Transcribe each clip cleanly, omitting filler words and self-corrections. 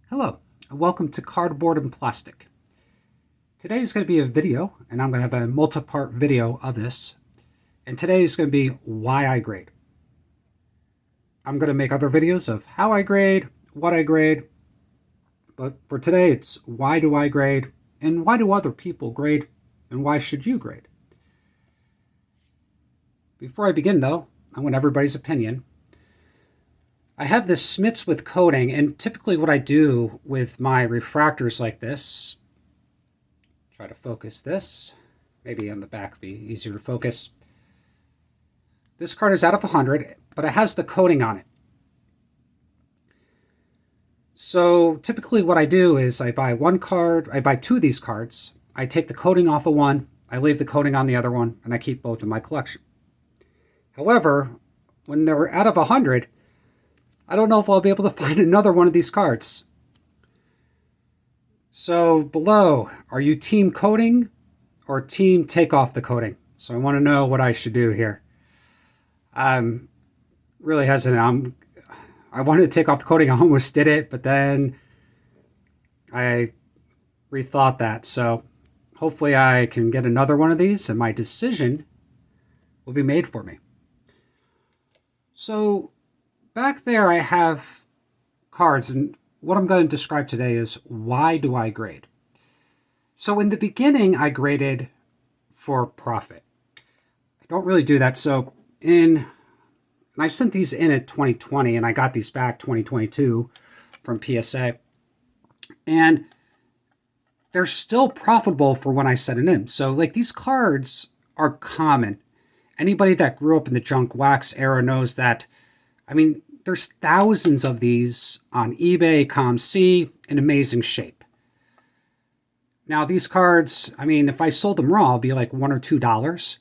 Hello, and welcome to Cardboard and Plastic. Today is going to be a video, and I'm going to have a multi-part video of this. And today is going to be why I grade. I'm going to make other videos of how I grade, what I grade, but for today it's why do I grade, and why do other people grade, and why should you grade? Before I begin though, I want everybody's opinion. I have this Smiths with coating, and typically what I do with my refractors like this, try to focus this, maybe on the back would be easier to focus. This card is out of 100, but it has the coating on it. So typically what I do is I buy two of these cards, I take the coating off of one, I leave the coating on the other one, and I keep both in my collection. However, when they're out of 100, I don't know if I'll be able to find another one of these cards. So below, are you team coating or team take off the coating? So I want to know what I should do here. I'm really hesitant. I wanted to take off the coating. I almost did it, but then I rethought that. So hopefully I can get another one of these and my decision will be made for me. So back there I have cards, and what I'm going to describe today is why do I grade. So in the beginning I graded for profit. I don't really do that. So and I sent these in at 2020 and I got these back 2022 from PSA. And they're still profitable for when I sent it in. So like these cards are common. Anybody that grew up in the junk wax era knows that, I mean, there's thousands of these on eBay, ComC, in amazing shape. Now these cards, I mean, if I sold them raw, it'd be like $1 or $2.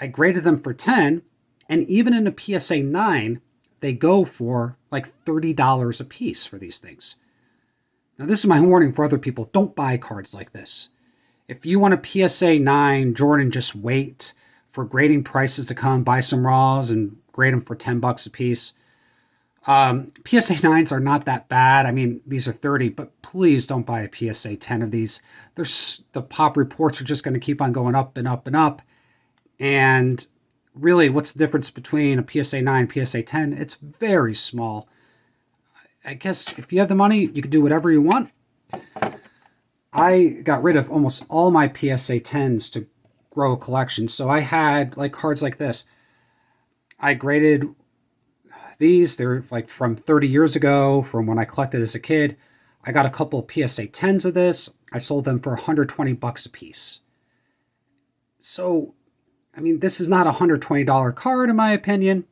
I graded them for 10, and even in a PSA 9, they go for like $30 a piece for these things. Now this is my warning for other people. Don't buy cards like this. If you want a PSA 9 Jordan, just wait for grading prices to come, buy some raws and grade them for $10 a piece. PSA 9s are not that bad. I mean, these are 30, but please don't buy a PSA 10 of these. The pop reports are just going to keep on going up and up and up. And really, what's the difference between a PSA 9 and PSA 10? It's very small. I guess if you have the money, you can do whatever you want. I got rid of almost all my PSA 10s to grow a collection. So I had like cards like this. I graded these. They're like from 30 years ago, from when I collected as a kid. I got a couple of PSA 10s of this. I sold them for $120 a piece. So, I mean, this is not a $120 card in my opinion.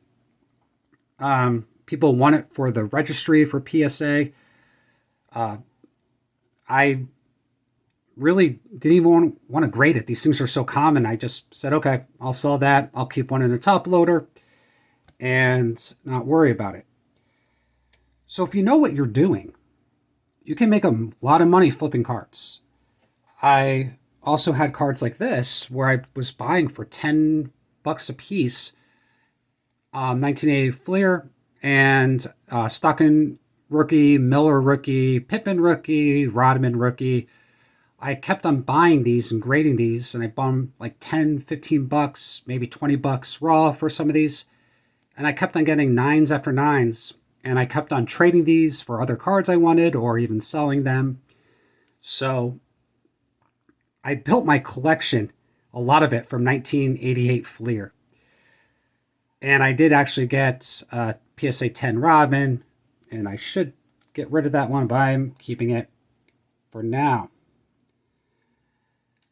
People want it for the registry for PSA. I really didn't even want to grade it. These things are so common. I just said, okay, I'll sell that. I'll keep one in the top loader and not worry about it. So if you know what you're doing, you can make a lot of money flipping cards. I also had cards like this where I was buying for $10 a piece, 1980 Fleer and Stockton rookie, Miller rookie, Pippen rookie, Rodman rookie. I kept on buying these and grading these, and I bought them like $10, $15, maybe $20 raw for some of these. And I kept on getting 9s after 9s, and I kept on trading these for other cards I wanted or even selling them. So I built my collection, a lot of it from 1988 Fleer. And I did actually get PSA 10 Rodman, and I should get rid of that one, but I'm keeping it for now.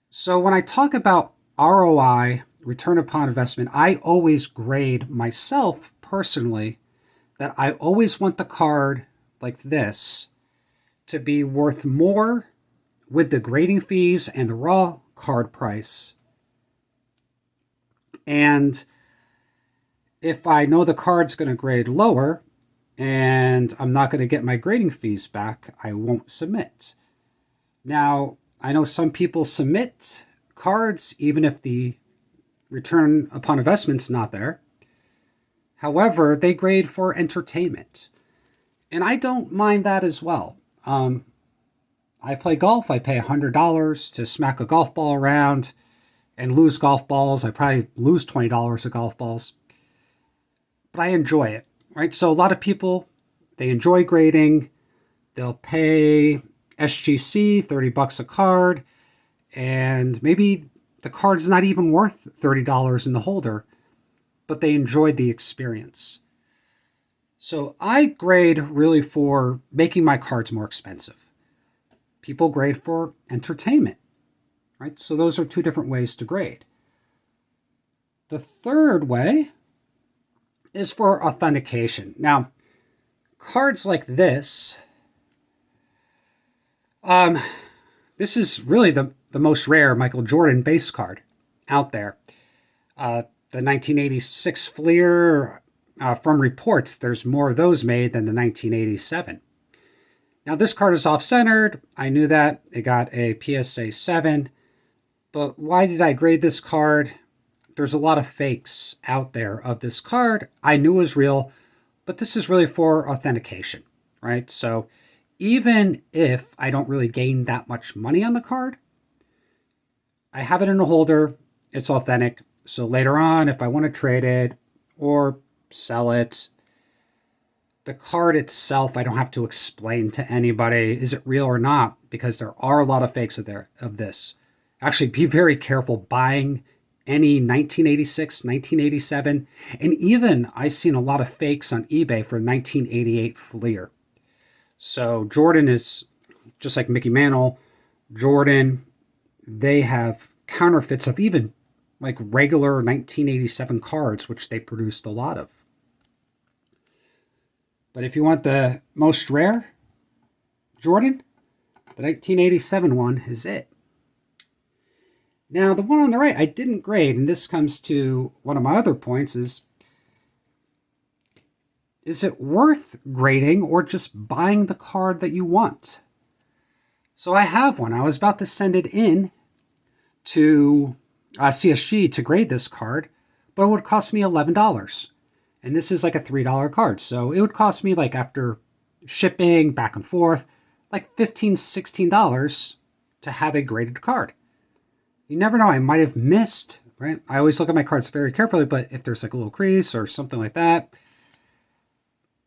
So when I talk about ROI, return upon investment, I always grade myself personally that I always want the card like this to be worth more with the grading fees and the raw card price. And if I know the card's going to grade lower and I'm not going to get my grading fees back, I won't submit. Now, I know some people submit cards even if the return upon investment's not there. However, they grade for entertainment. And I don't mind that as well. I play golf. I pay $100 to smack a golf ball around and lose golf balls. I probably lose $20 of golf balls, but I enjoy it, right? So a lot of people, they enjoy grading. They'll pay SGC $30 a card, and maybe the card's not even worth $30 in the holder, but they enjoyed the experience. So I grade really for making my cards more expensive. People grade for entertainment, right? So those are two different ways to grade. The third way is for authentication. Now, cards like this, this is really the most rare Michael Jordan base card out there. The 1986 Fleer, from reports, there's more of those made than the 1987. Now, this card is off-centered. I knew that. It got a PSA 7. But why did I grade this card? There's a lot of fakes out there of this card. I knew it was real, but this is really for authentication, right? So even if I don't really gain that much money on the card, I have it in a holder. It's authentic. So later on, if I want to trade it or sell it, the card itself, I don't have to explain to anybody, is it real or not? Because there are a lot of fakes of this. Actually, be very careful buying any 1986, 1987, and even I've seen a lot of fakes on eBay for 1988 Fleer. So Jordan is just like Mickey Mantle. Jordan, they have counterfeits of even like regular 1987 cards, which they produced a lot of. But if you want the most rare Jordan, the 1987 one is it. Now, the one on the right, I didn't grade, and this comes to one of my other points is it worth grading or just buying the card that you want? So I have one. I was about to send it in to CSG to grade this card, but it would cost me $11. And this is like a $3 card. So it would cost me, like, after shipping back and forth, like $15, $16 to have a graded card. You never know. I might have missed, right? I always look at my cards very carefully, but if there's like a little crease or something like that,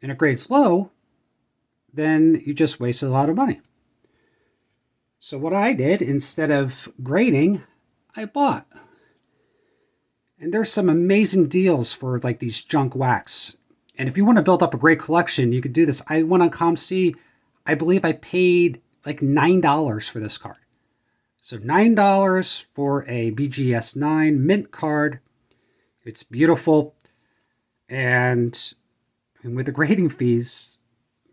and it grades low, then you just wasted a lot of money. So what I did, instead of grading, I bought. And there's some amazing deals for like these junk wax. And if you want to build up a great collection, you could do this. I went on ComC, I believe I paid like $9 for this card. So $9 for a BGS9 mint card. It's beautiful. And with the grading fees,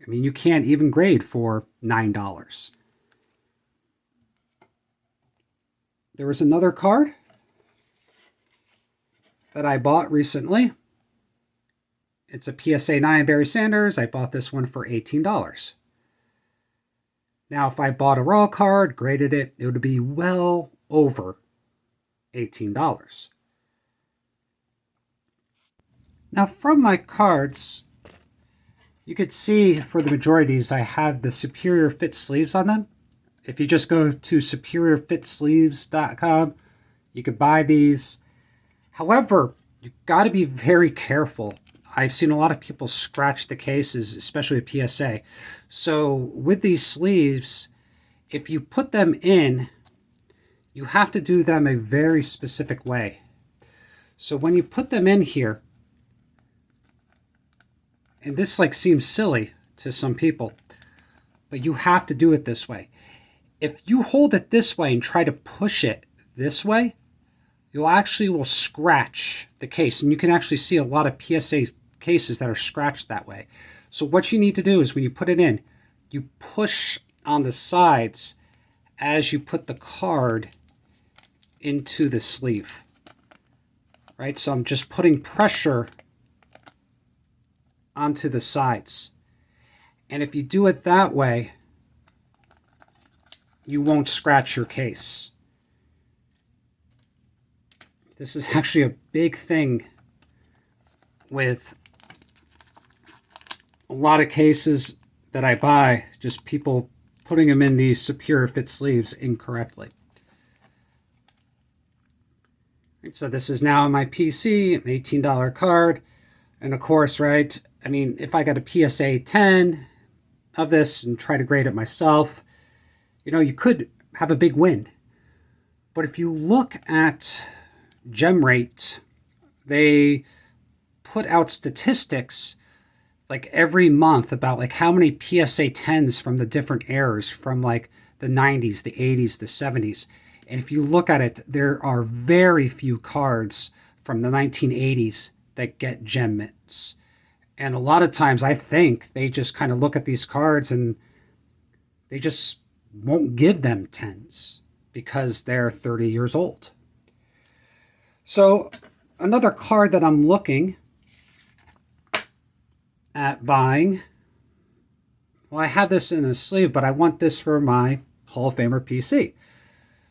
I mean, you can't even grade for $9. There was another card that I bought recently. It's a PSA 9 Barry Sanders. I bought this one for $18. Now, if I bought a raw card, graded it, it would be well over $18. Now, from my cards, you could see for the majority of these, I have the Superior Fit sleeves on them. If you just go to superiorfitsleeves.com, you could buy these. However, you've got to be very careful. I've seen a lot of people scratch the cases, especially with PSA. So with these sleeves, if you put them in, you have to do them a very specific way. So when you put them in here, and this like seems silly to some people, but you have to do it this way. If you hold it this way and try to push it this way, you actually will scratch the case. And you can actually see a lot of PSA cases that are scratched that way. So what you need to do is when you put it in, you push on the sides as you put the card into the sleeve. Right? So I'm just putting pressure onto the sides. And if you do it that way, you won't scratch your case. This is actually a big thing with a lot of cases that I buy. Just people putting them in these Superior Fit sleeves incorrectly. So this is now on my PC, an $18 card. And of course, right, I mean, if I got a PSA 10 of this and try to grade it myself, you know, you could have a big win. But if you look at GemRate, they put out statistics like every month about like how many PSA 10s from the different eras from like the 90s, the 80s, the 70s. And if you look at it, there are very few cards from the 1980s that get gem mints. And a lot of times I think they just kind of look at these cards and they just won't give them 10s because they're 30 years old. So another card that I'm looking at buying, well, I have this in a sleeve, but I want this for my Hall of Famer PC.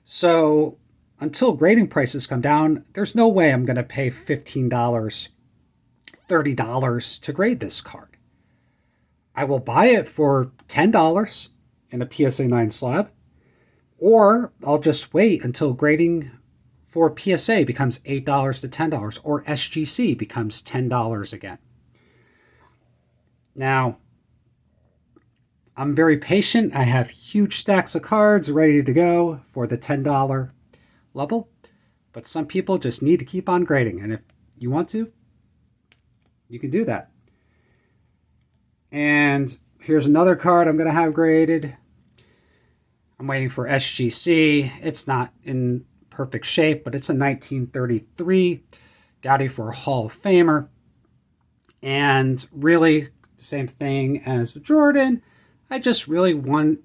So until grading prices come down, there's no way I'm going to pay $15, $30 to grade this card. I will buy it for $10 in a PSA 9 slab, or I'll just wait until grading for PSA becomes $8 to $10, or SGC becomes $10 again. Now, I'm very patient. I have huge stacks of cards ready to go for the $10 level, but some people just need to keep on grading, and if you want to, you can do that. And here's another card I'm going to have graded. I'm waiting for SGC. It's not in perfect shape, but it's a 1933 Gaudi for a Hall of Famer. And really, the same thing as the Jordan. I just really want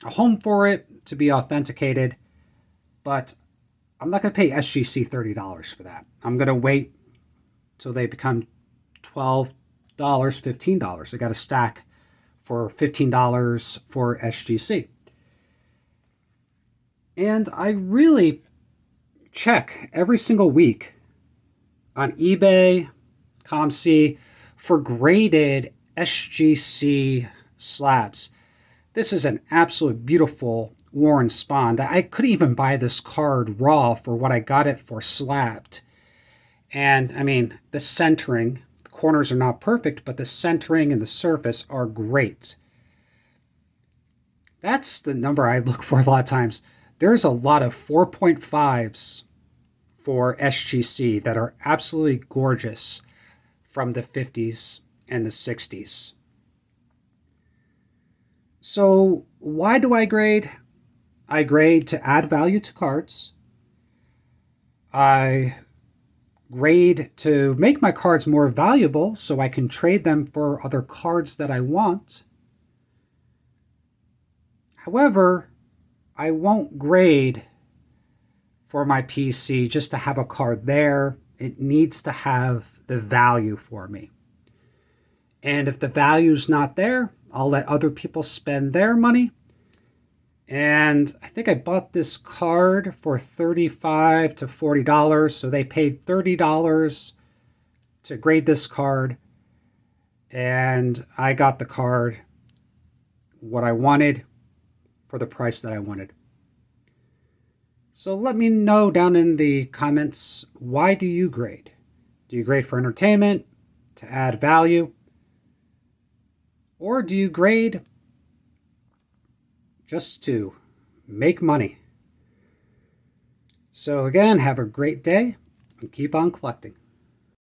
a home for it to be authenticated, but I'm not going to pay SGC $30 for that. I'm going to wait till they become $12, $15. I got a stack for $15 for SGC. And I really check every single week on eBay, ComC for graded SGC slabs. This is an absolute beautiful Warren Spawn. I could even buy this card raw for what I got it for slabbed. And I mean, the centering, the corners are not perfect, but the centering and the surface are great. That's the number I look for a lot of times. There's a lot of 4.5s for SGC that are absolutely gorgeous from the 50s and the 60s. So why do I grade? I grade to add value to cards. I grade to make my cards more valuable so I can trade them for other cards that I want. However, I won't grade for my PC just to have a card there. It needs to have the value for me. And if the value's not there, I'll let other people spend their money. And I think I bought this card for $35 to $40. So they paid $30 to grade this card. And I got the card what I wanted for the price that I wanted. So let me know down in the comments, why do you grade? Do you grade for entertainment, to add value? Or do you grade just to make money? So again, have a great day and keep on collecting.